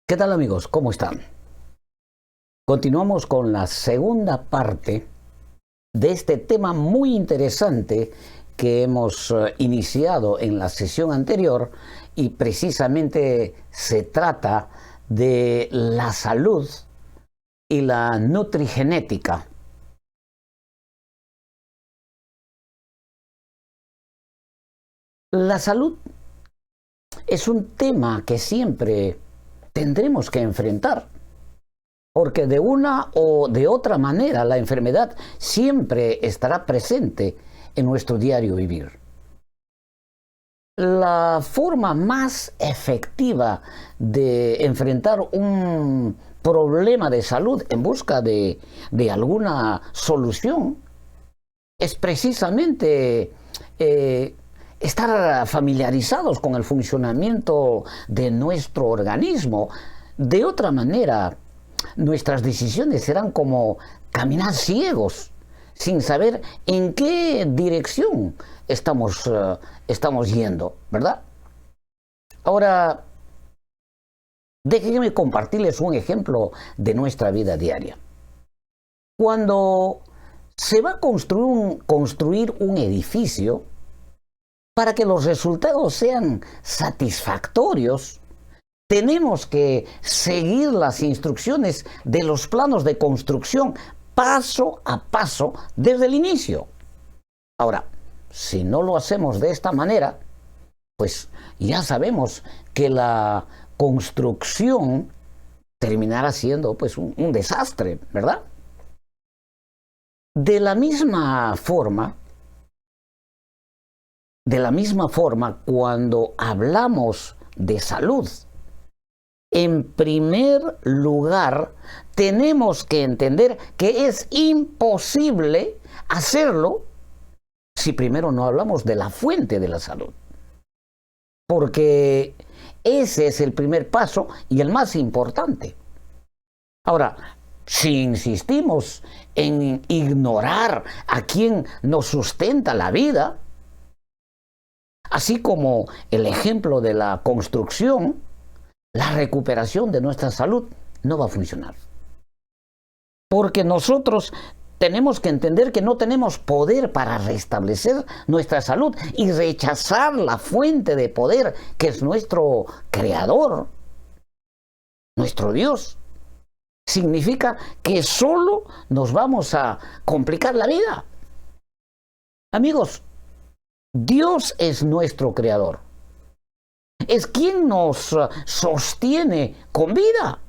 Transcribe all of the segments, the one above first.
¿Qué tal, amigos? ¿Cómo están? Continuamos con la segunda parte de este tema muy interesante que hemos iniciado en la sesión anterior, y precisamente se trata de la salud y la nutrigenética. La salud es un tema que siempre tendremos que enfrentar, porque de una o de otra manera la enfermedad siempre estará presente en nuestro diario vivir. La forma más efectiva de enfrentar un problema de salud en busca de alguna solución es precisamente estar familiarizados con el funcionamiento de nuestro organismo. De otra manera, nuestras decisiones serán como caminar ciegos, sin saber en qué dirección estamos yendo, ¿verdad? Ahora, déjenme compartirles un ejemplo de nuestra vida diaria. Cuando se va a construir un edificio, para que los resultados sean satisfactorios, tenemos que seguir las instrucciones de los planos de construcción paso a paso desde el inicio. Ahora, si no lo hacemos de esta manera, pues ya sabemos que la construcción terminará siendo pues un desastre, ¿verdad? De la misma forma, cuando hablamos de salud, en primer lugar, tenemos que entender que es imposible hacerlo si primero no hablamos de la fuente de la salud. Porque ese es el primer paso y el más importante. Ahora, si insistimos en ignorar a quien nos sustenta la vida, así como el ejemplo de la construcción, la recuperación de nuestra salud no va a funcionar. Porque nosotros tenemos que entender que no tenemos poder para restablecer nuestra salud y rechazar la fuente de poder que es nuestro Creador, nuestro Dios. Significa que solo nos vamos a complicar la vida. Amigos, Dios es nuestro Creador. Es quien nos sostiene con vida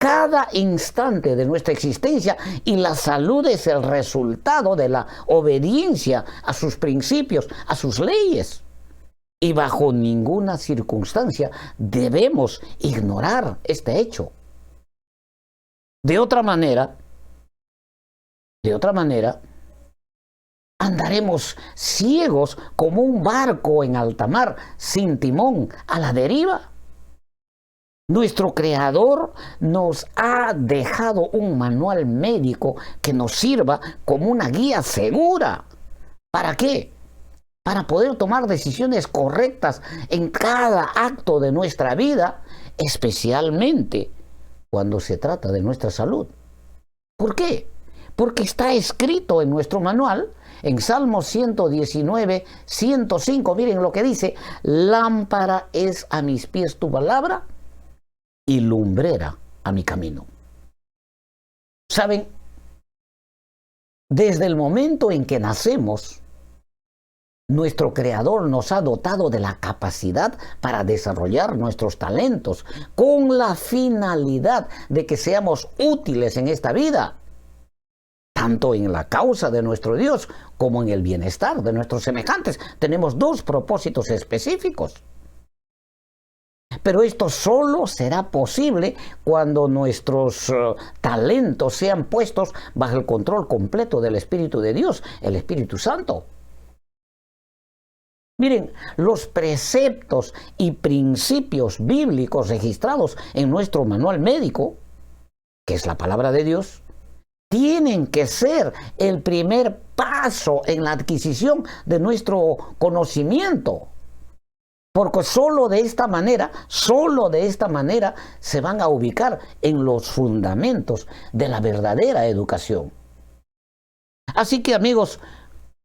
cada instante de nuestra existencia, y la salud es el resultado de la obediencia a sus principios, a sus leyes. Y bajo ninguna circunstancia debemos ignorar este hecho. De otra manera, andaremos ciegos como un barco en alta mar, sin timón, a la deriva. Nuestro Creador nos ha dejado un manual médico que nos sirva como una guía segura. ¿Para qué? Para poder tomar decisiones correctas en cada acto de nuestra vida, especialmente cuando se trata de nuestra salud. ¿Por qué? Porque está escrito en nuestro manual, en Salmo 119, 105, miren lo que dice: lámpara es a mis pies tu palabra y lumbrera a mi camino. ¿Saben? Desde el momento en que nacemos, nuestro Creador nos ha dotado de la capacidad para desarrollar nuestros talentos con la finalidad de que seamos útiles en esta vida, tanto en la causa de nuestro Dios como en el bienestar de nuestros semejantes. Tenemos dos propósitos específicos. Pero esto solo será posible cuando nuestros talentos sean puestos bajo el control completo del Espíritu de Dios, el Espíritu Santo. Miren, los preceptos y principios bíblicos registrados en nuestro manual médico, que es la palabra de Dios, tienen que ser el primer paso en la adquisición de nuestro conocimiento. Porque solo de esta manera se van a ubicar en los fundamentos de la verdadera educación. Así que, amigos,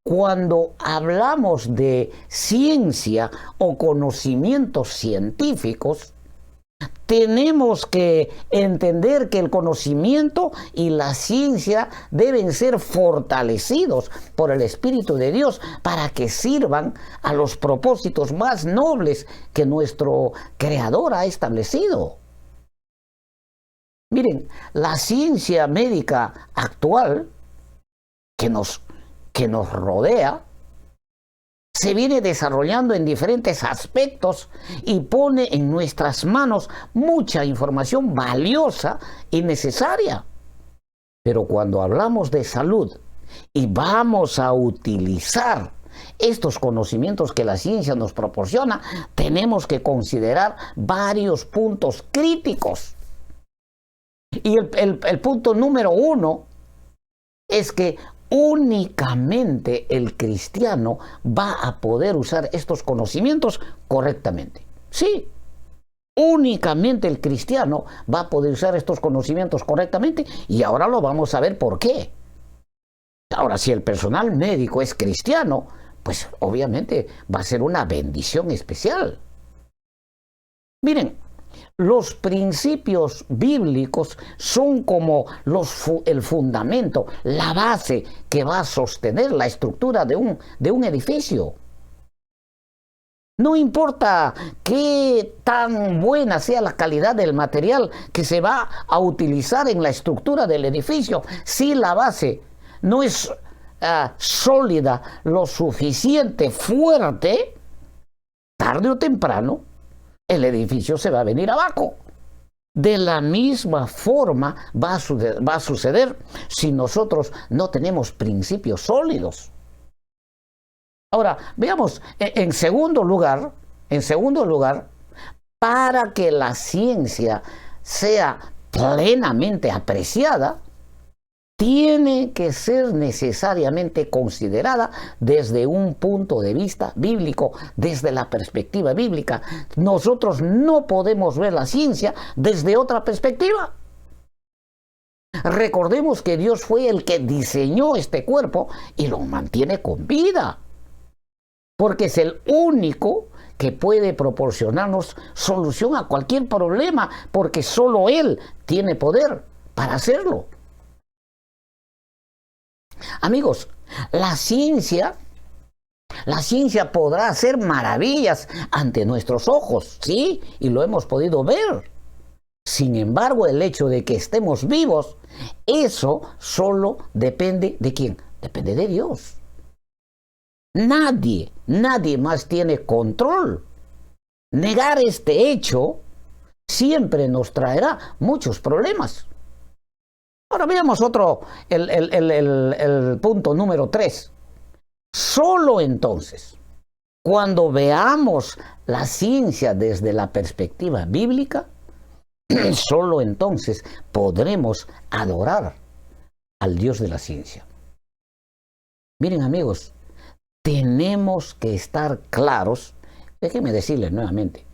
cuando hablamos de ciencia o conocimientos científicos, tenemos que entender que el conocimiento y la ciencia deben ser fortalecidos por el Espíritu de Dios para que sirvan a los propósitos más nobles que nuestro Creador ha establecido. Miren, la ciencia médica actual que nos rodea se viene desarrollando en diferentes aspectos y pone en nuestras manos mucha información valiosa y necesaria. Pero cuando hablamos de salud y vamos a utilizar estos conocimientos que la ciencia nos proporciona, tenemos que considerar varios puntos críticos. Y el punto número 1 es que únicamente el cristiano va a poder usar estos conocimientos correctamente. Sí, únicamente el cristiano va a poder usar estos conocimientos correctamente, y ahora lo vamos a ver por qué. Ahora, si el personal médico es cristiano, pues obviamente va a ser una bendición especial. Miren, los principios bíblicos son como el fundamento, la base que va a sostener la estructura de un edificio. No importa qué tan buena sea la calidad del material que se va a utilizar en la estructura del edificio, si la base no es sólida, lo suficiente fuerte, tarde o temprano, el edificio se va a venir abajo. De la misma forma va a suceder si nosotros no tenemos principios sólidos. Ahora, veamos, en segundo lugar, para que la ciencia sea plenamente apreciada, tiene que ser necesariamente considerada desde un punto de vista bíblico, desde la perspectiva bíblica. Nosotros no podemos ver la ciencia desde otra perspectiva. Recordemos que Dios fue el que diseñó este cuerpo y lo mantiene con vida, porque es el único que puede proporcionarnos solución a cualquier problema, porque solo Él tiene poder para hacerlo. Amigos, la ciencia podrá hacer maravillas ante nuestros ojos, ¿sí? Y lo hemos podido ver. Sin embargo, el hecho de que estemos vivos, eso solo depende ¿de quién? Depende de Dios. Nadie más tiene control. Negar este hecho siempre nos traerá muchos problemas. Ahora veamos el punto número 3. Solo entonces, cuando veamos la ciencia desde la perspectiva bíblica, solo entonces podremos adorar al Dios de la ciencia. Miren, amigos, tenemos que estar claros, déjenme decirles nuevamente,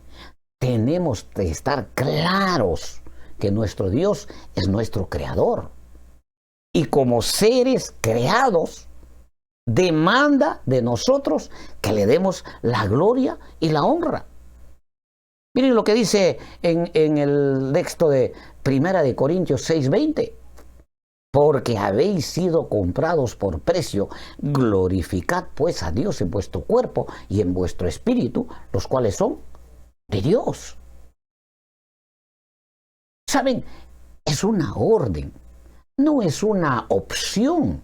tenemos que estar claros que nuestro Dios es nuestro creador. Y como seres creados, demanda de nosotros que le demos la gloria y la honra. Miren lo que dice en el texto de 1 Corintios 6:20. Porque habéis sido comprados por precio, glorificad pues a Dios en vuestro cuerpo y en vuestro espíritu, los cuales son de Dios. ¿Saben? Es una orden, no es una opción.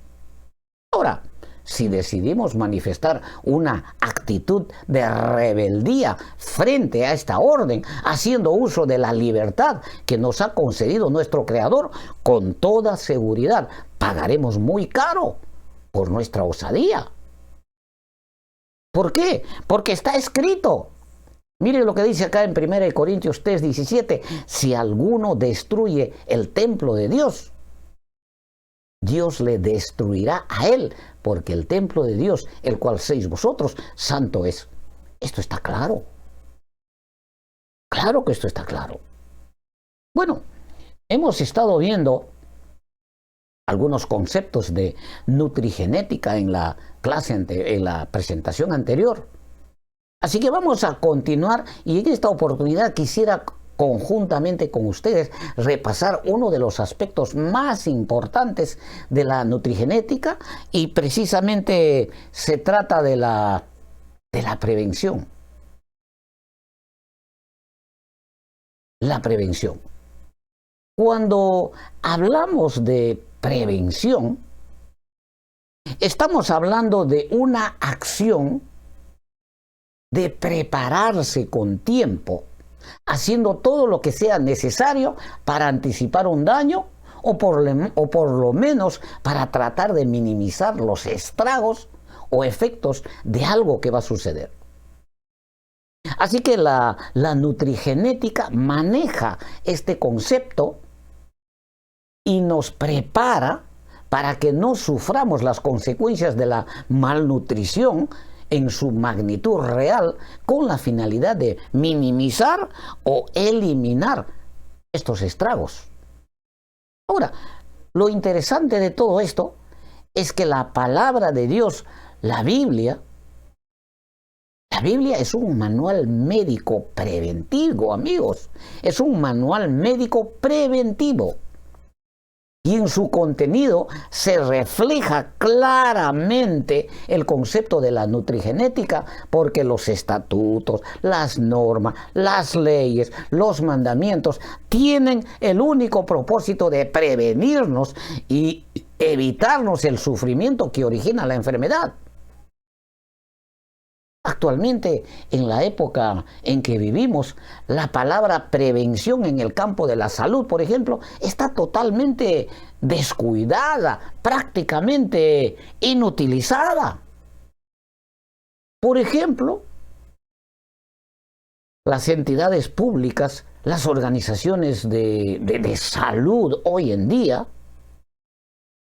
Ahora, si decidimos manifestar una actitud de rebeldía frente a esta orden, haciendo uso de la libertad que nos ha concedido nuestro Creador, con toda seguridad pagaremos muy caro por nuestra osadía. ¿Por qué? Porque está escrito. Mire lo que dice acá en 1 Corintios 3:17. Si alguno destruye el templo de Dios, Dios le destruirá a él, porque el templo de Dios, el cual sois vosotros, santo es. Esto está claro. Claro que esto está claro. Bueno, hemos estado viendo algunos conceptos de nutrigenética en la clase, en la presentación anterior. Así que vamos a continuar y en esta oportunidad quisiera conjuntamente con ustedes repasar uno de los aspectos más importantes de la nutrigenética y precisamente se trata de la prevención. La prevención. Cuando hablamos de prevención, estamos hablando de una acción de prepararse con tiempo, haciendo todo lo que sea necesario para anticipar un daño o por lo menos para tratar de minimizar los estragos o efectos de algo que va a suceder. Así que la nutrigenética maneja este concepto y nos prepara para que no suframos las consecuencias de la malnutrición en su magnitud real, con la finalidad de minimizar o eliminar estos estragos. Ahora, lo interesante de todo esto es que la palabra de Dios, la Biblia es un manual médico preventivo, amigos. Es un manual médico preventivo. Y en su contenido se refleja claramente el concepto de la nutrigenética, porque los estatutos, las normas, las leyes, los mandamientos tienen el único propósito de prevenirnos y evitarnos el sufrimiento que origina la enfermedad. Actualmente, en la época en que vivimos, la palabra prevención en el campo de la salud, por ejemplo, está totalmente descuidada, prácticamente inutilizada. Por ejemplo, las entidades públicas, las organizaciones de salud hoy en día,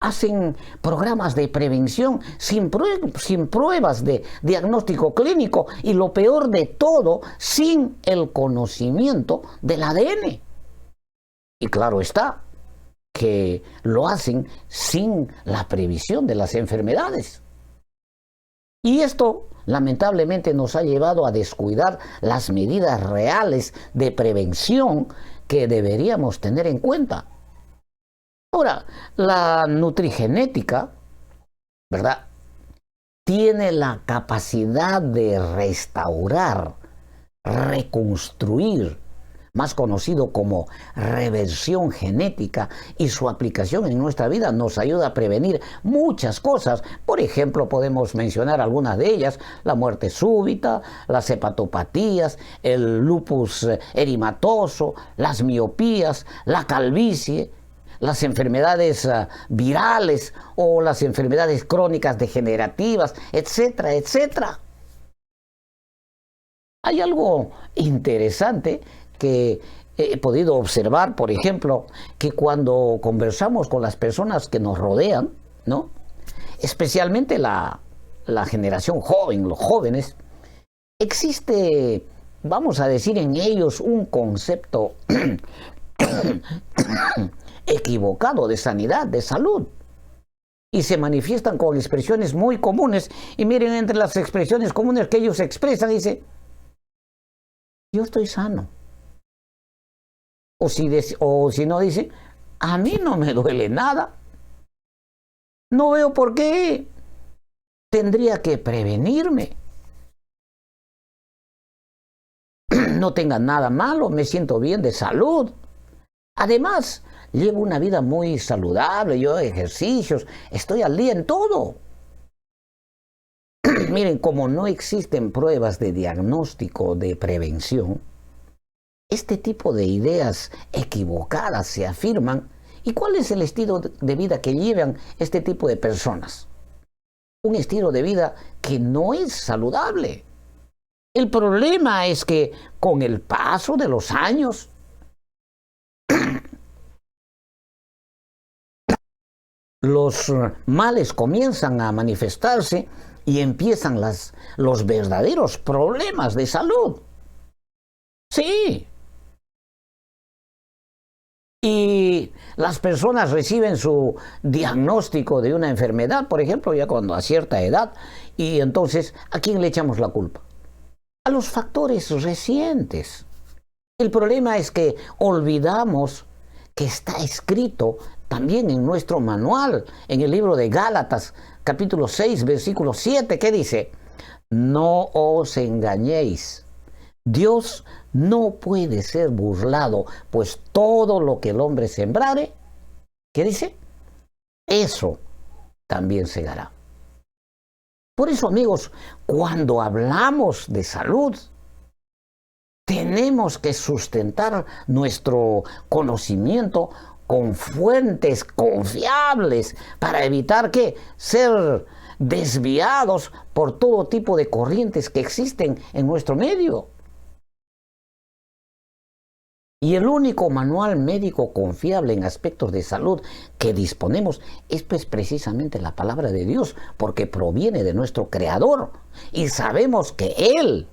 hacen programas de prevención sin pruebas de diagnóstico clínico y lo peor de todo, sin el conocimiento del ADN. Y claro está que lo hacen sin la previsión de las enfermedades. Y esto lamentablemente nos ha llevado a descuidar las medidas reales de prevención que deberíamos tener en cuenta. Ahora, la nutrigenética, ¿verdad?, tiene la capacidad de restaurar, reconstruir, más conocido como reversión genética, y su aplicación en nuestra vida nos ayuda a prevenir muchas cosas. Por ejemplo, podemos mencionar algunas de ellas: la muerte súbita, las hepatopatías, el lupus eritematoso, las miopías, la calvicie, las enfermedades virales o las enfermedades crónicas degenerativas, etcétera, etcétera. Hay algo interesante que he podido observar, por ejemplo, que cuando conversamos con las personas que nos rodean, ¿no?, especialmente la generación joven, los jóvenes, existe, vamos a decir, en ellos un concepto equivocado de sanidad, de salud, y se manifiestan con expresiones muy comunes. Y miren, entre las expresiones comunes que ellos expresan, dice: yo estoy sano. O si no, dice: a mí no me duele nada, no veo por qué tendría que prevenirme, no tenga nada malo, me siento bien de salud. Además, llevo una vida muy saludable, yo hago ejercicios, estoy al día en todo. Miren, como no existen pruebas de diagnóstico de prevención, este tipo de ideas equivocadas se afirman. ¿Y cuál es el estilo de vida que llevan este tipo de personas? Un estilo de vida que no es saludable. El problema es que con el paso de los años, los males comienzan a manifestarse y empiezan los verdaderos problemas de salud. Sí. Y las personas reciben su diagnóstico de una enfermedad, por ejemplo, ya cuando a cierta edad, y entonces, ¿a quién le echamos la culpa? A los factores recientes. El problema es que olvidamos que está escrito también en nuestro manual, en el libro de Gálatas, capítulo 6, versículo 7, que dice: no os engañéis. Dios no puede ser burlado, pues todo lo que el hombre sembrare, ¿qué dice? Eso también segará. Por eso, amigos, cuando hablamos de salud, tenemos que sustentar nuestro conocimiento con fuentes confiables para evitar que ser desviados por todo tipo de corrientes que existen en nuestro medio. Y el único manual médico confiable en aspectos de salud que disponemos es pues precisamente la palabra de Dios, porque proviene de nuestro Creador. Y sabemos que Él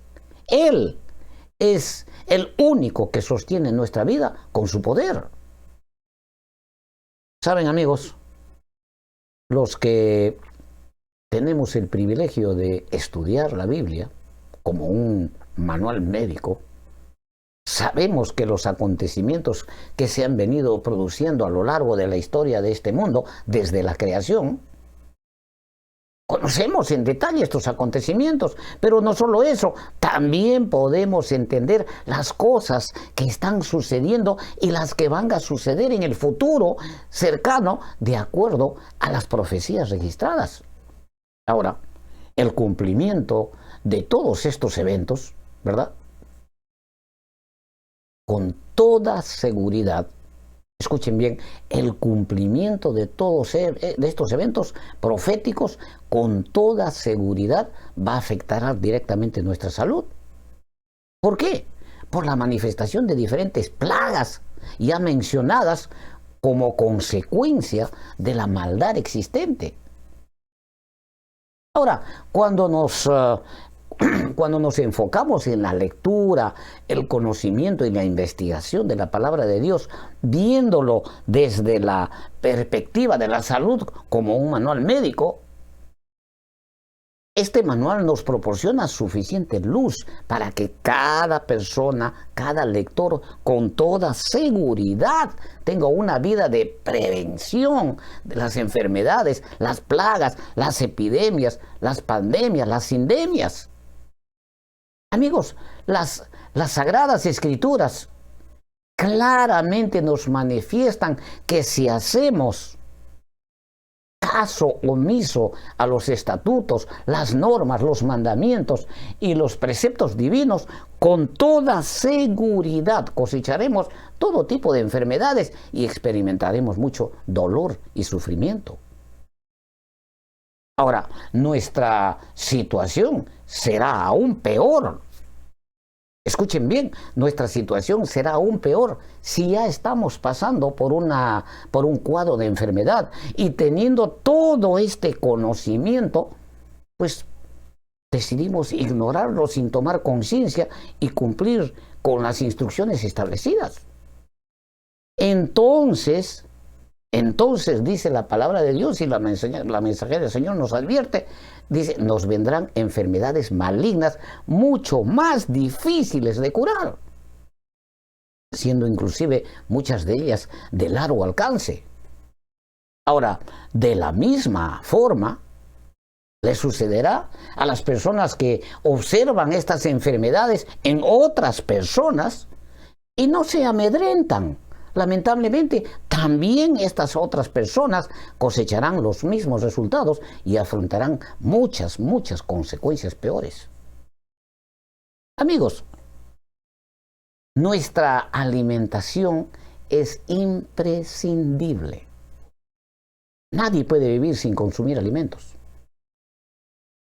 es el único que sostiene nuestra vida con su poder. Saben, amigos, los que tenemos el privilegio de estudiar la Biblia como un manual médico, sabemos que los acontecimientos que se han venido produciendo a lo largo de la historia de este mundo, desde la creación, conocemos en detalle estos acontecimientos, pero no solo eso, también podemos entender las cosas que están sucediendo y las que van a suceder en el futuro cercano, de acuerdo a las profecías registradas. Ahora, el cumplimiento de todos estos eventos, ¿verdad?, con toda seguridad, escuchen bien, el cumplimiento de todos de estos eventos proféticos con toda seguridad va a afectar directamente nuestra salud. ¿Por qué? Por la manifestación de diferentes plagas ya mencionadas como consecuencia de la maldad existente. Ahora, cuando nos enfocamos en la lectura, el conocimiento y la investigación de la palabra de Dios, viéndolo desde la perspectiva de la salud como un manual médico, este manual nos proporciona suficiente luz para que cada persona, cada lector, con toda seguridad, tenga una vida de prevención de las enfermedades, las plagas, las epidemias, las pandemias, las sindemias. Amigos, las Sagradas Escrituras claramente nos manifiestan que si hacemos caso omiso a los estatutos, las normas, los mandamientos y los preceptos divinos, con toda seguridad cosecharemos todo tipo de enfermedades y experimentaremos mucho dolor y sufrimiento. Ahora, nuestra situación será aún peor. Escuchen bien, nuestra situación será aún peor si ya estamos pasando por un cuadro de enfermedad y teniendo todo este conocimiento, pues decidimos ignorarlo sin tomar conciencia y cumplir con las instrucciones establecidas. Entonces dice la palabra de Dios y la mensajera del Señor nos advierte, dice, nos vendrán enfermedades malignas mucho más difíciles de curar, siendo inclusive muchas de ellas de largo alcance. Ahora, de la misma forma, le sucederá a las personas que observan estas enfermedades en otras personas y no se amedrentan. Lamentablemente, también estas otras personas cosecharán los mismos resultados y afrontarán muchas consecuencias peores. Amigos, nuestra alimentación es imprescindible. Nadie puede vivir sin consumir alimentos.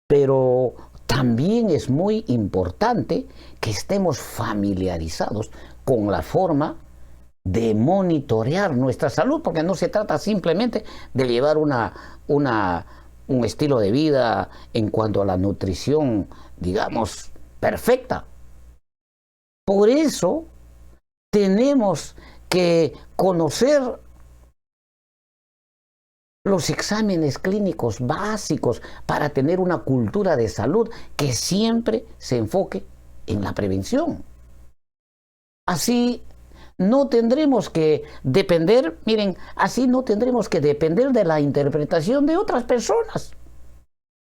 Pero también es muy importante que estemos familiarizados con la forma de monitorear nuestra salud, porque no se trata simplemente de llevar un estilo de vida en cuanto a la nutrición, digamos, perfecta. Por eso tenemos que conocer los exámenes clínicos básicos para tener una cultura de salud que siempre se enfoque en la prevención. Así no tendremos que depender, miren, así no tendremos que depender de la interpretación de otras personas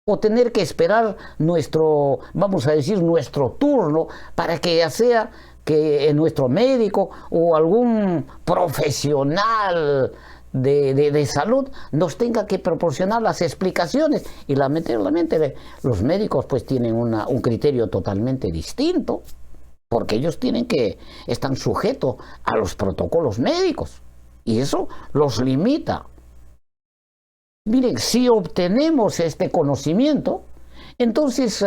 o tener que esperar nuestro, vamos a decir, nuestro turno para que ya sea que nuestro médico o algún profesional de salud nos tenga que proporcionar las explicaciones. Y lamentablemente los médicos pues tienen un criterio totalmente distinto, porque ellos están sujetos a los protocolos médicos y eso los limita. Miren, si obtenemos este conocimiento, entonces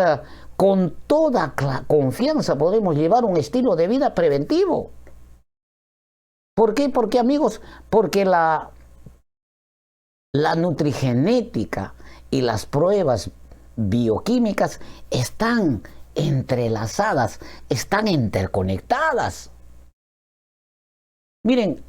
con toda confianza podemos llevar un estilo de vida preventivo. ¿Por qué? Porque, amigos, porque la nutrigenética y las pruebas bioquímicas están entrelazadas, están interconectadas. Miren,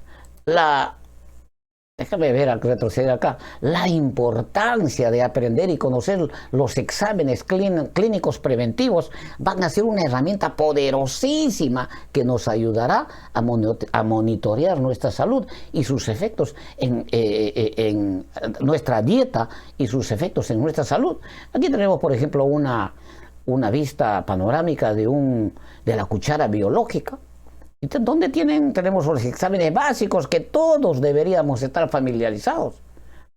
déjame ver, retroceder acá, la importancia de aprender y conocer los exámenes clínicos preventivos van a ser una herramienta poderosísima que nos ayudará a monitorear nuestra salud y sus efectos en nuestra dieta y sus efectos en nuestra salud. Aquí tenemos, por ejemplo, una vista panorámica de la cuchara biológica, donde tenemos los exámenes básicos que todos deberíamos estar familiarizados.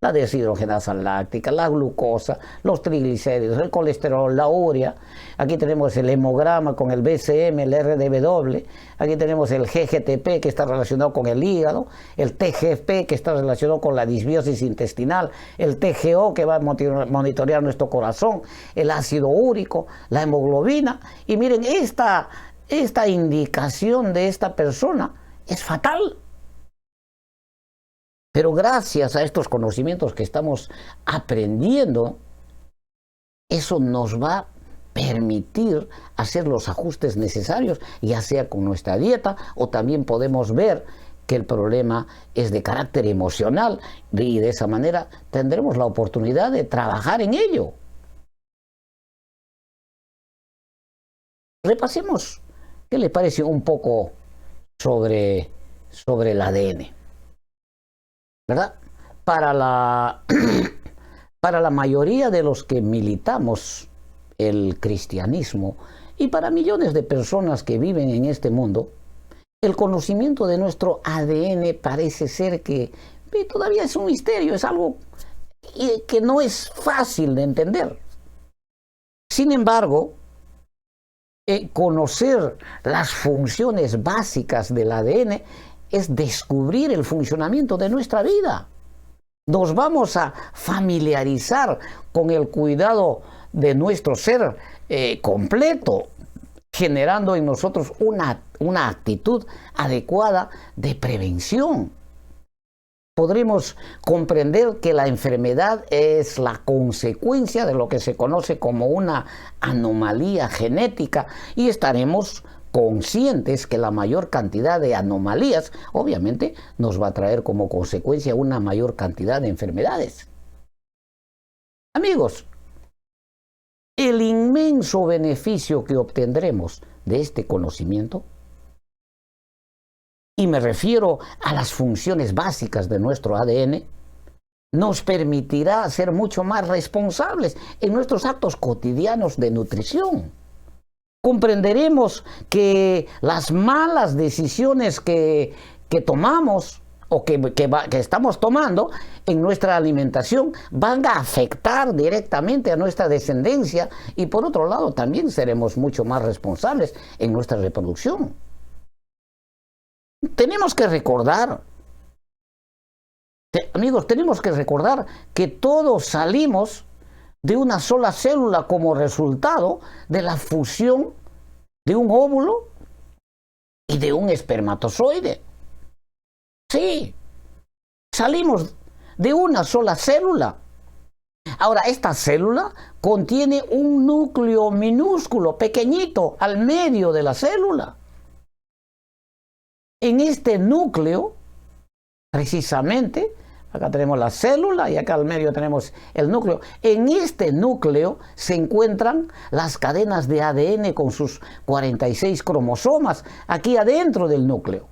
La deshidrogenasa láctica, la glucosa, los triglicéridos, el colesterol, la urea. Aquí tenemos el hemograma con el BCM, el RDW. Aquí tenemos el GGTP que está relacionado con el hígado, el TGF que está relacionado con la disbiosis intestinal, el TGO que va a monitorear nuestro corazón, el ácido úrico, la hemoglobina. Y miren, esta indicación de esta persona es fatal. Pero gracias a estos conocimientos que estamos aprendiendo, eso nos va a permitir hacer los ajustes necesarios, ya sea con nuestra dieta, o también podemos ver que el problema es de carácter emocional y de esa manera tendremos la oportunidad de trabajar en ello. Repasemos, ¿qué le parece un poco sobre el ADN? ¿Verdad? Para la mayoría de los que militamos el cristianismo y para millones de personas que viven en este mundo, el conocimiento de nuestro ADN parece ser que todavía es un misterio, es algo que no es fácil de entender. Sin embargo, conocer las funciones básicas del ADN es descubrir el funcionamiento de nuestra vida. Nos vamos a familiarizar con el cuidado de nuestro ser completo, generando en nosotros una actitud adecuada de prevención. Podremos comprender que la enfermedad es la consecuencia de lo que se conoce como una anomalía genética y estaremos conscientes que la mayor cantidad de anomalías obviamente nos va a traer como consecuencia una mayor cantidad de enfermedades. Amigos, el inmenso beneficio que obtendremos de este conocimiento, y me refiero a las funciones básicas de nuestro ADN, nos permitirá ser mucho más responsables en nuestros actos cotidianos de nutrición. Comprenderemos que las malas decisiones que tomamos o que estamos tomando en nuestra alimentación van a afectar directamente a nuestra descendencia y por otro lado también seremos mucho más responsables en nuestra reproducción. Tenemos que recordar, amigos, tenemos que recordar que todos salimos de una sola célula como resultado de la fusión de un óvulo y de un espermatozoide. Sí, salimos de una sola célula. Ahora, esta célula contiene un núcleo minúsculo, pequeñito, al medio de la célula. En este núcleo, precisamente, acá tenemos la célula y acá al medio tenemos el núcleo. En este núcleo se encuentran las cadenas de ADN con sus 46 cromosomas, aquí adentro del núcleo.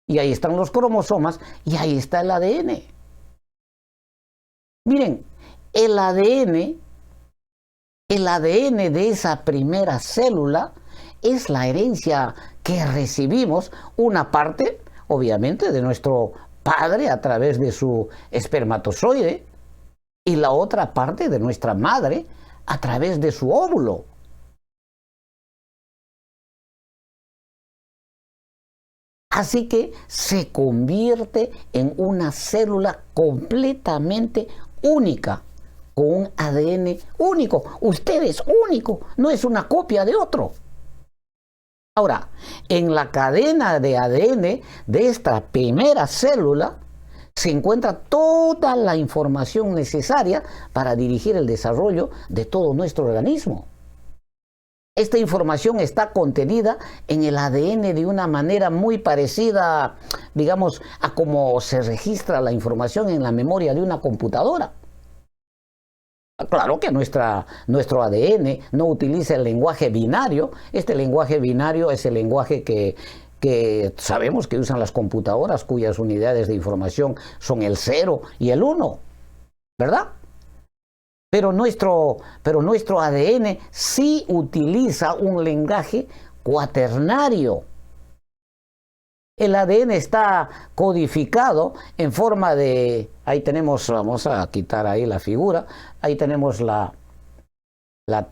Y ahí están los cromosomas y ahí está el ADN. Miren, el ADN de esa primera célula es la herencia que recibimos, una parte, obviamente, de nuestro padre a través de su espermatozoide y la otra parte de nuestra madre a través de su óvulo. Así que se convierte en una célula completamente única, con un ADN único. Usted es único, no es una copia de otro. Ahora, en la cadena de ADN de esta primera célula se encuentra toda la información necesaria para dirigir el desarrollo de todo nuestro organismo. Esta información está contenida en el ADN de una manera muy parecida, digamos, a cómo se registra la información en la memoria de una computadora. Claro que nuestro ADN no utiliza el lenguaje binario. Este lenguaje binario es el lenguaje que sabemos que usan las computadoras, cuyas unidades de información son el 0 y el 1, ¿verdad? Pero nuestro ADN sí utiliza un lenguaje cuaternario. El ADN está codificado en forma de, ahí tenemos, vamos a quitar ahí la figura, ahí tenemos la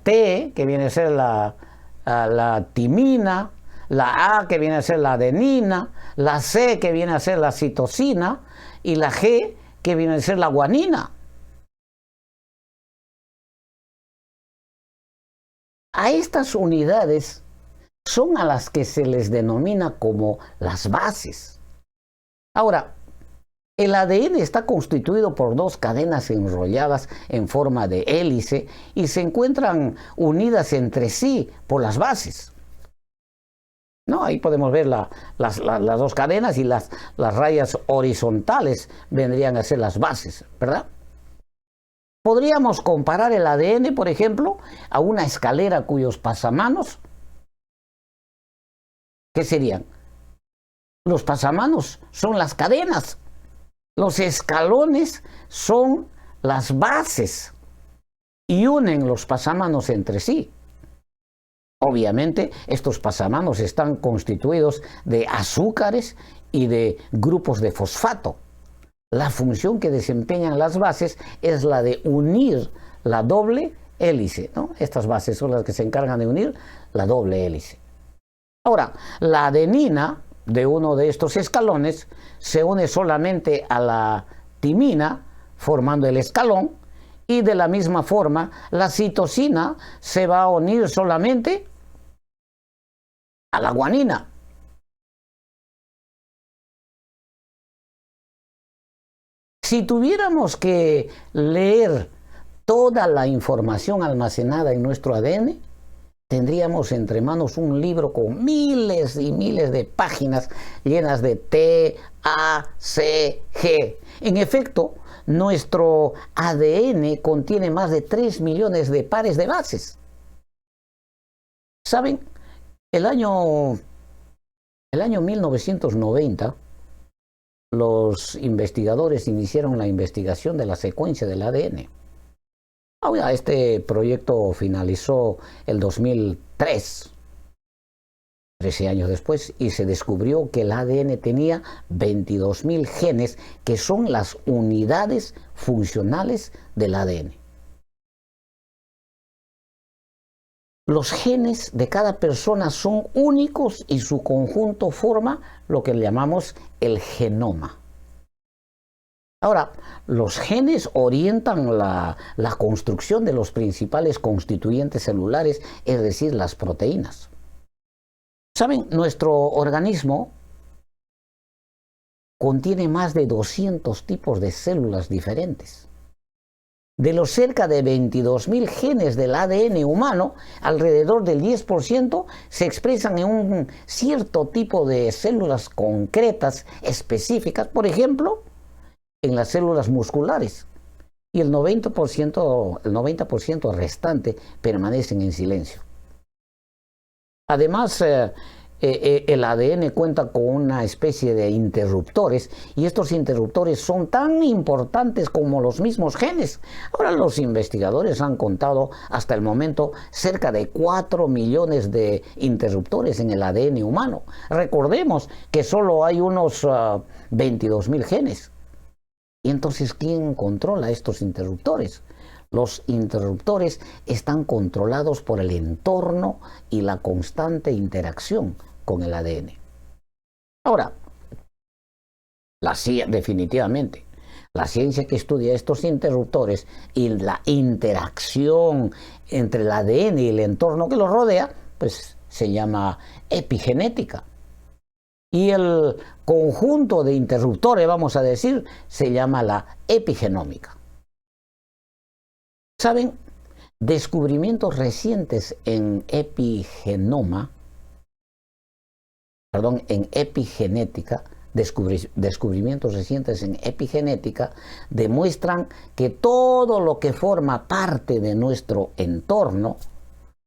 T, que viene a ser la timina, la A, que viene a ser la adenina, la C, que viene a ser la citosina, y la G, que viene a ser la guanina. A estas unidades son a las que se les denomina como las bases. Ahora, el ADN está constituido por dos cadenas enrolladas en forma de hélice y se encuentran unidas entre sí por las bases. ¿No? Ahí podemos ver las dos cadenas y las rayas horizontales vendrían a ser las bases, ¿verdad? Podríamos comparar el ADN, por ejemplo, a una escalera cuyos pasamanos, ¿qué serían? Los pasamanos son las cadenas, los escalones son las bases y unen los pasamanos entre sí. Obviamente, estos pasamanos están constituidos de azúcares y de grupos de fosfato. La función que desempeñan las bases es la de unir la doble hélice, ¿no? Estas bases son las que se encargan de unir la doble hélice. Ahora, la adenina de uno de estos escalones se une solamente a la timina, formando el escalón, y de la misma forma, la citosina se va a unir solamente a la guanina. Si tuviéramos que leer toda la información almacenada en nuestro ADN, tendríamos entre manos un libro con miles y miles de páginas llenas de T, A, C, G. En efecto, nuestro ADN contiene más de 3 millones de pares de bases. ¿Saben? El año 1990, los investigadores iniciaron la investigación de la secuencia del ADN. Ahora, este proyecto finalizó el 2003, 13 años después, y se descubrió que el ADN tenía 22.000 genes, que son las unidades funcionales del ADN. Los genes de cada persona son únicos y su conjunto forma lo que llamamos el genoma. Ahora, los genes orientan la construcción de los principales constituyentes celulares, es decir, las proteínas. ¿Saben? Nuestro organismo contiene más de 200 tipos de células diferentes. De los cerca de 22.000 genes del ADN humano, alrededor del 10% se expresan en un cierto tipo de células concretas, específicas, por ejemplo, en las células musculares. Y el 90% restante permanecen en silencio. Además, el ADN cuenta con una especie de interruptores, y estos interruptores son tan importantes como los mismos genes. Ahora, los investigadores han contado hasta el momento cerca de 4 millones de interruptores en el ADN humano. Recordemos que solo hay unos 22.000 genes. Y entonces, ¿quién controla estos interruptores? Los interruptores están controlados por el entorno y la constante interacción con el ADN. Ahora, definitivamente, la ciencia que estudia estos interruptores y la interacción entre el ADN y el entorno que los rodea, pues se llama epigenética. Y el conjunto de interruptores, vamos a decir, se llama la epigenómica. ¿Saben? Descubrimientos recientes en epigenética, descubrimientos recientes en epigenética demuestran que todo lo que forma parte de nuestro entorno,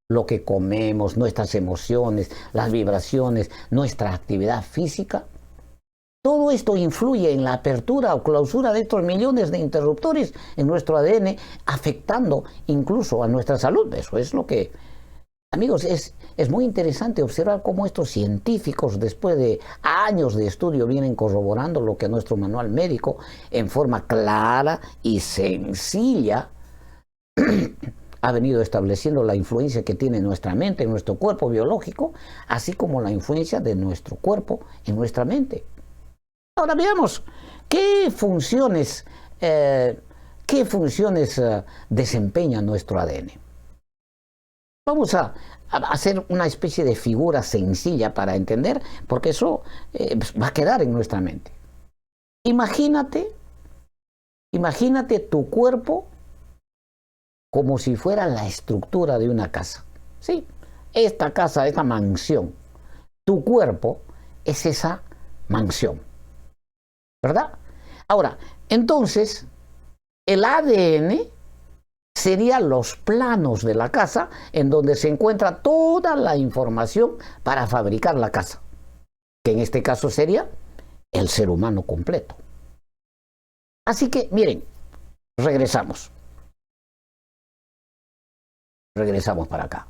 lo que comemos, nuestras emociones, las vibraciones, nuestra actividad física, todo esto influye en la apertura o clausura de estos millones de interruptores en nuestro ADN, afectando incluso a nuestra salud. Eso es lo que, amigos, es muy interesante observar cómo estos científicos, después de años de estudio, vienen corroborando lo que nuestro manual médico, en forma clara y sencilla, ha venido estableciendo la influencia que tiene nuestra mente en nuestro cuerpo biológico, así como la influencia de nuestro cuerpo en nuestra mente. Ahora veamos qué funciones desempeña nuestro ADN. Vamos a hacer una especie de figura sencilla para entender, porque eso va a quedar en nuestra mente. Imagínate tu cuerpo como si fuera la estructura de una casa. Sí, esta casa, esta mansión. Tu cuerpo es esa mansión, ¿verdad? Ahora, entonces, el ADN serían los planos de la casa en donde se encuentra toda la información para fabricar la casa, que en este caso sería el ser humano completo. Así que, miren, regresamos para acá.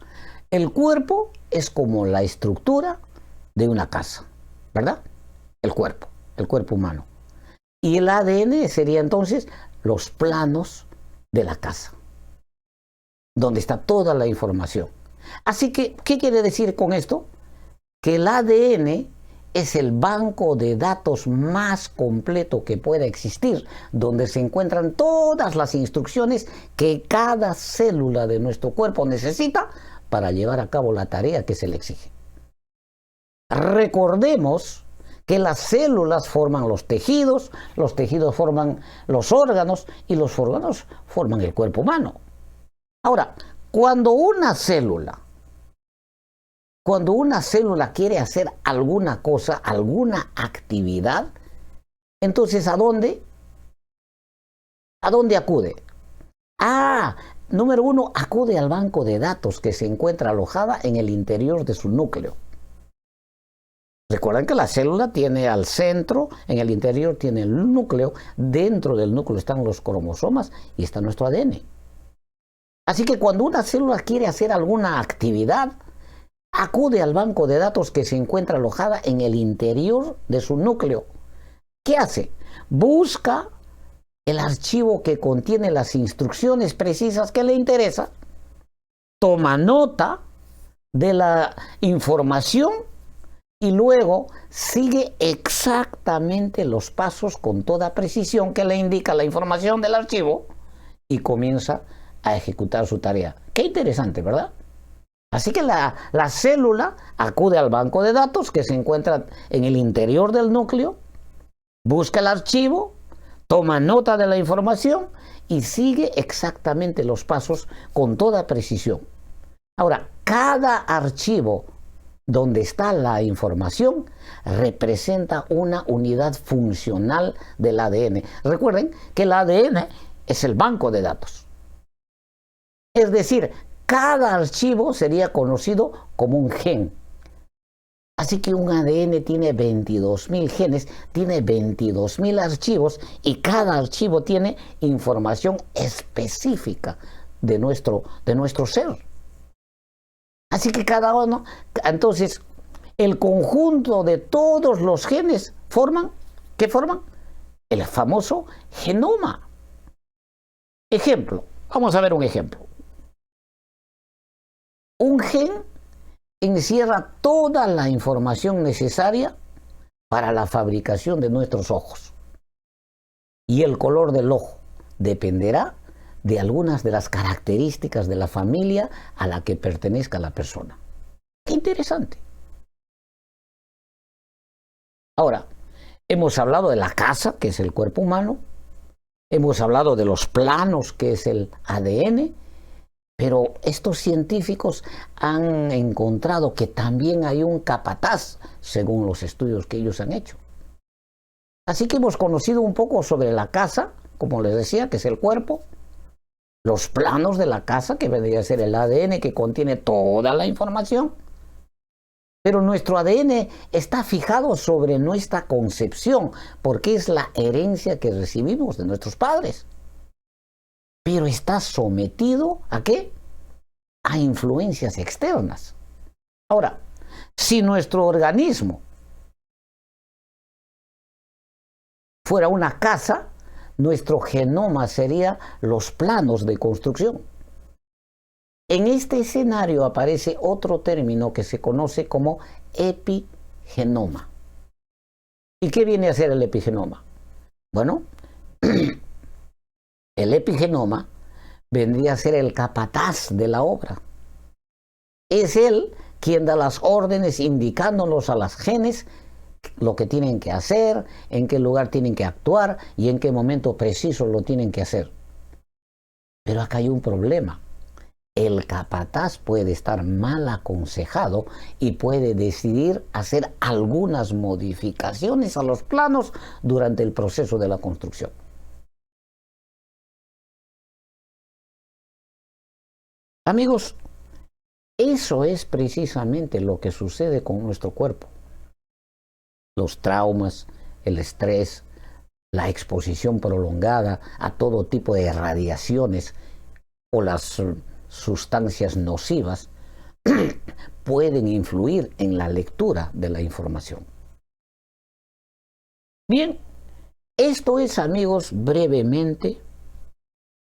El cuerpo es como la estructura de una casa, ¿verdad? El cuerpo humano. Y el ADN sería entonces los planos de la casa, donde está toda la información. Así que, ¿qué quiere decir con esto? Que el ADN es el banco de datos más completo que pueda existir, donde se encuentran todas las instrucciones que cada célula de nuestro cuerpo necesita para llevar a cabo la tarea que se le exige. Recordemos que las células forman los tejidos forman los órganos y los órganos forman el cuerpo humano. Ahora, cuando una célula quiere hacer alguna cosa, alguna actividad, entonces ¿a dónde acude? Número uno, acude al banco de datos que se encuentra alojada en el interior de su núcleo. Recuerden que la célula tiene al centro, en el interior tiene el núcleo, dentro del núcleo están los cromosomas y está nuestro ADN. Así que cuando una célula quiere hacer alguna actividad, acude al banco de datos que se encuentra alojada en el interior de su núcleo. ¿Qué hace? Busca el archivo que contiene las instrucciones precisas que le interesa, toma nota de la información y luego sigue exactamente los pasos con toda precisión que le indica la información del archivo y comienza a ejecutar su tarea. Qué interesante, ¿verdad? Así que la célula acude al banco de datos que se encuentra en el interior del núcleo, busca el archivo, toma nota de la información y sigue exactamente los pasos con toda precisión. Ahora, cada archivo donde está la información representa una unidad funcional del ADN. Recuerden que el ADN es el banco de datos. Es decir, cada archivo sería conocido como un gen. Así que un ADN tiene 22.000 genes, tiene 22.000 archivos y cada archivo tiene información específica de nuestro ser. Así que cada uno, entonces, el conjunto de todos los genes ¿qué forman? El famoso genoma. Ejemplo, vamos a ver un ejemplo. Un gen encierra toda la información necesaria para la fabricación de nuestros ojos. Y el color del ojo dependerá de algunas de las características de la familia a la que pertenezca la persona. ¡Qué interesante! Ahora, hemos hablado de la casa, que es el cuerpo humano, hemos hablado de los planos, que es el ADN, pero estos científicos han encontrado que también hay un capataz, según los estudios que ellos han hecho. Así que hemos conocido un poco sobre la casa, como les decía, que es el cuerpo, los planos de la casa, que vendría a ser el ADN, que contiene toda la información. Pero nuestro ADN está fijado sobre nuestra concepción, porque es la herencia que recibimos de nuestros padres. Pero está sometido ¿a qué? A influencias externas. Ahora, si nuestro organismo fuera una casa, nuestro genoma sería los planos de construcción. En este escenario aparece otro término que se conoce como epigenoma. ¿Y qué viene a ser el epigenoma? Bueno, el epigenoma vendría a ser el capataz de la obra. Es él quien da las órdenes indicándonos a los genes lo que tienen que hacer, en qué lugar tienen que actuar y en qué momento preciso lo tienen que hacer. Pero acá hay un problema. El capataz puede estar mal aconsejado y puede decidir hacer algunas modificaciones a los planos durante el proceso de la construcción. Amigos, eso es precisamente lo que sucede con nuestro cuerpo. Los traumas, el estrés, la exposición prolongada a todo tipo de radiaciones o las sustancias nocivas pueden influir en la lectura de la información. Bien, esto es, amigos, brevemente,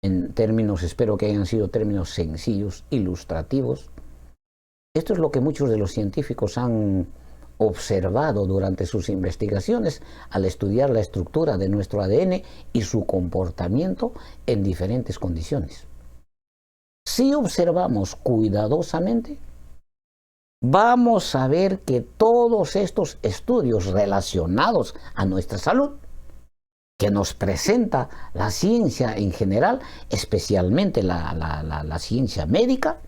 en términos, espero que hayan sido términos sencillos, ilustrativos. Esto es lo que muchos de los científicos han observado durante sus investigaciones al estudiar la estructura de nuestro ADN y su comportamiento en diferentes condiciones. Si observamos cuidadosamente, vamos a ver que todos estos estudios relacionados a nuestra salud, que nos presenta la ciencia en general, especialmente la ciencia médica,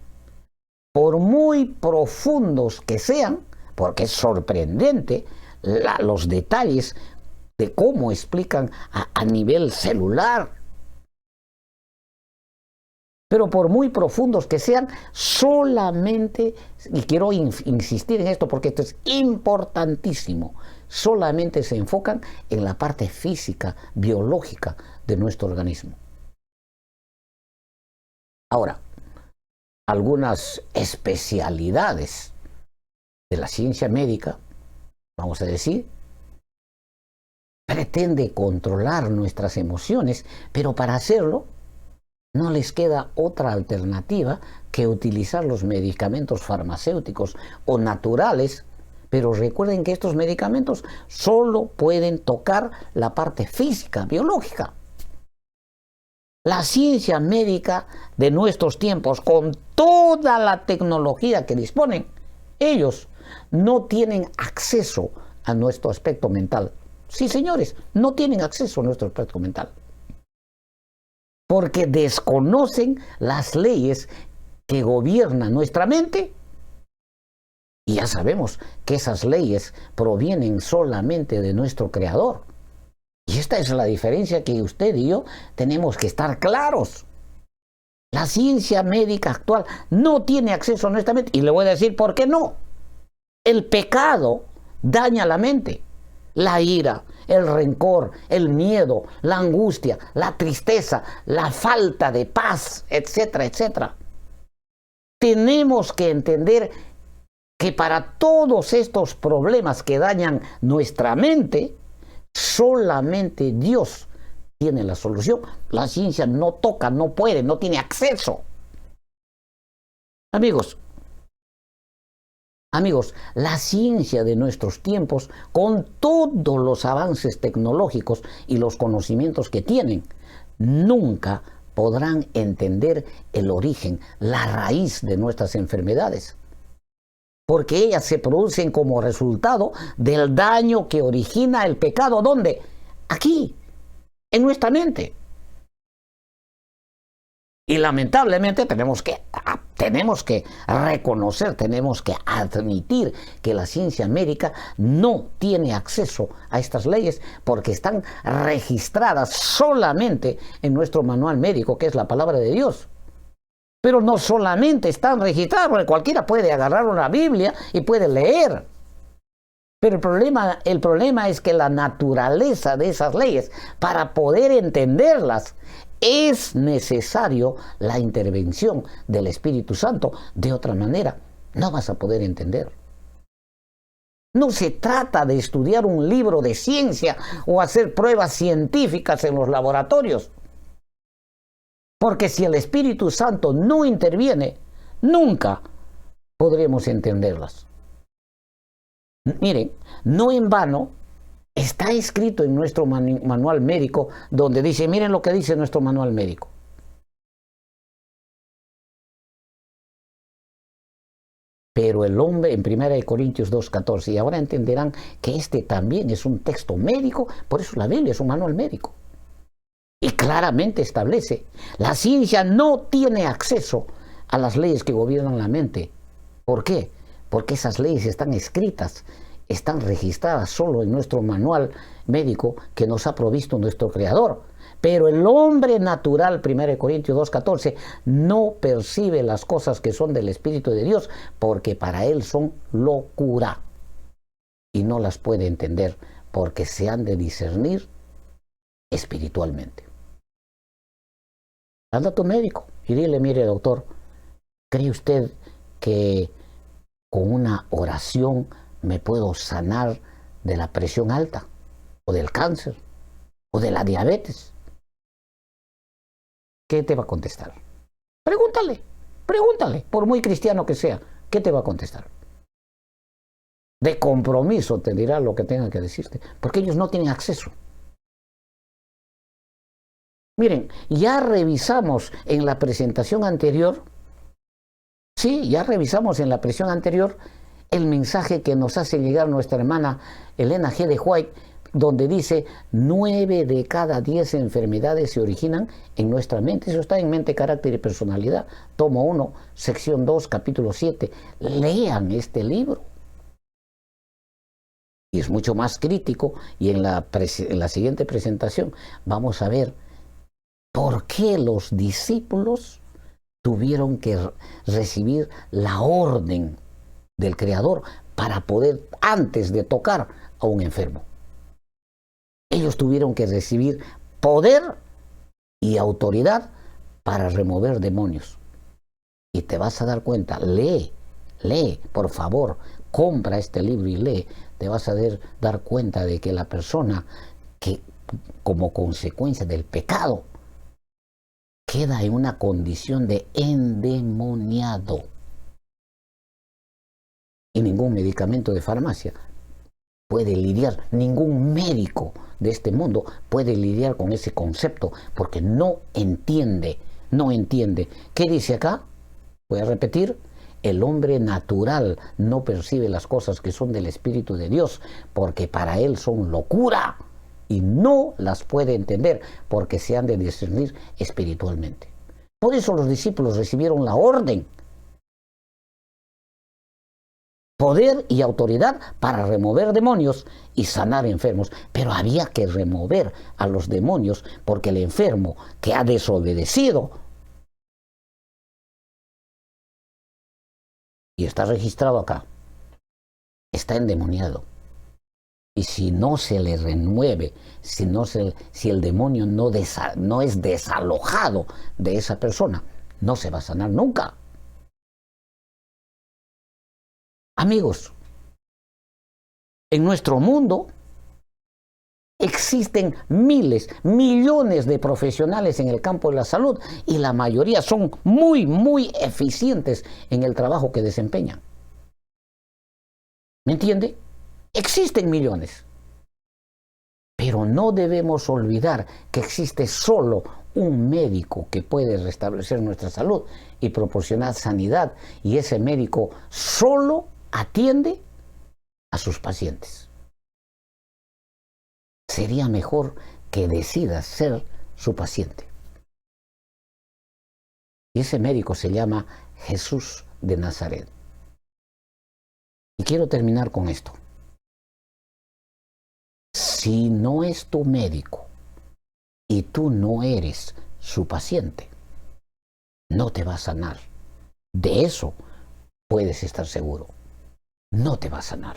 por muy profundos que sean, porque es sorprendente los detalles de cómo explican a nivel celular, pero por muy profundos que sean, solamente, y quiero insistir en esto porque esto es importantísimo, solamente se enfocan en la parte física, biológica de nuestro organismo. Ahora, algunas especialidades de la ciencia médica, vamos a decir, pretende controlar nuestras emociones, pero para hacerlo no les queda otra alternativa que utilizar los medicamentos farmacéuticos o naturales, pero recuerden que estos medicamentos solo pueden tocar la parte física, biológica. La ciencia médica de nuestros tiempos, con toda la tecnología que disponen, ellos no tienen acceso a nuestro aspecto mental. Sí, señores, no tienen acceso a nuestro aspecto mental. Porque desconocen las leyes que gobiernan nuestra mente. Y ya sabemos que esas leyes provienen solamente de nuestro Creador. Y esta es la diferencia que usted y yo tenemos que estar claros. La ciencia médica actual no tiene acceso a nuestra mente. Y le voy a decir por qué no. El pecado daña la mente. La ira, el rencor, el miedo, la angustia, la tristeza, la falta de paz, etcétera, etcétera. Tenemos que entender que para todos estos problemas que dañan nuestra mente, solamente Dios tiene la solución. La ciencia no toca, no puede, no tiene acceso. Amigos, la ciencia de nuestros tiempos, con todos los avances tecnológicos y los conocimientos que tienen, nunca podrán entender el origen, la raíz de nuestras enfermedades. Porque ellas se producen como resultado del daño que origina el pecado. ¿Dónde? Aquí, en nuestra mente. Y lamentablemente tenemos que reconocer, tenemos que admitir que la ciencia médica no tiene acceso a estas leyes porque están registradas solamente en nuestro manual médico, que es la palabra de Dios. Pero no solamente están registradas, porque cualquiera puede agarrar una Biblia y puede leer. Pero el problema es que la naturaleza de esas leyes, para poder entenderlas, es necesario la intervención del Espíritu Santo. De otra manera, no vas a poder entender. No se trata de estudiar un libro de ciencia o hacer pruebas científicas en los laboratorios. Porque si el Espíritu Santo no interviene, nunca podremos entenderlas. Miren, no en vano está escrito en nuestro manual médico, donde dice, miren lo que dice nuestro manual médico. Pero el hombre, en 1 Corintios 2:14, y ahora entenderán que este también es un texto médico, por eso la Biblia es un manual médico. Y claramente establece, la ciencia no tiene acceso a las leyes que gobiernan la mente. ¿Por qué? Porque esas leyes están escritas, están registradas solo en nuestro manual médico que nos ha provisto nuestro Creador. Pero el hombre natural, 1 Corintios 2:14, no percibe las cosas que son del Espíritu de Dios, porque para él son locura. Y no las puede entender, porque se han de discernir espiritualmente. Anda a tu médico y dile, mire doctor, ¿cree usted que con una oración me puedo sanar de la presión alta, o del cáncer, o de la diabetes? ¿Qué te va a contestar? Pregúntale, por muy cristiano que sea, ¿qué te va a contestar? De compromiso te dirá lo que tenga que decirte, porque ellos no tienen acceso. Miren, ya revisamos en la presentación anterior, el mensaje que nos hace llegar nuestra hermana Elena G. de White, donde dice 9 de cada 10 enfermedades se originan en nuestra mente. Eso está en Mente, Carácter y Personalidad, tomo 1, sección 2, capítulo 7. Lean este libro. Y es mucho más crítico, y en la siguiente presentación vamos a ver por qué los discípulos tuvieron que recibir la orden del Creador para poder, antes de tocar a un enfermo. Ellos tuvieron que recibir poder y autoridad para remover demonios. Y te vas a dar cuenta, lee, por favor, compra este libro y lee. Te vas a dar cuenta de que la persona que, como consecuencia del pecado, queda en una condición de endemoniado. Y ningún medicamento de farmacia puede lidiar, ningún médico de este mundo puede lidiar con ese concepto, porque no entiende. ¿Qué dice acá? Voy a repetir, el hombre natural no percibe las cosas que son del Espíritu de Dios, porque para él son locura y no las puede entender, porque se han de discernir espiritualmente. Por eso los discípulos recibieron la orden, poder y autoridad para remover demonios y sanar enfermos. Pero había que remover a los demonios, porque el enfermo que ha desobedecido y está registrado acá, está endemoniado. Y si no se le remueve, si el demonio no es desalojado de esa persona, no se va a sanar nunca. Amigos, en nuestro mundo existen miles, millones de profesionales en el campo de la salud y la mayoría son muy, muy eficientes en el trabajo que desempeñan. ¿Me entiende? Existen millones. Pero no debemos olvidar que existe solo un médico que puede restablecer nuestra salud y proporcionar sanidad, y ese médico solo atiende a sus pacientes. Sería mejor que decidas ser su paciente. Y ese médico se llama Jesús de Nazaret. Y quiero terminar con esto. Si no es tu médico y tú no eres su paciente, no te va a sanar. De eso puedes estar seguro. No te va a sanar.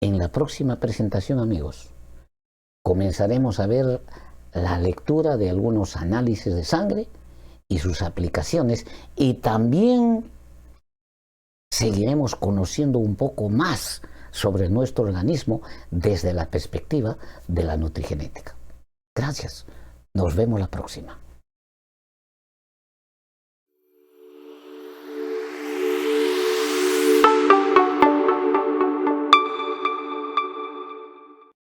En la próxima presentación, amigos, comenzaremos a ver la lectura de algunos análisis de sangre y sus aplicaciones, y también seguiremos conociendo un poco más sobre nuestro organismo desde la perspectiva de la nutrigenética. Gracias. Nos vemos la próxima.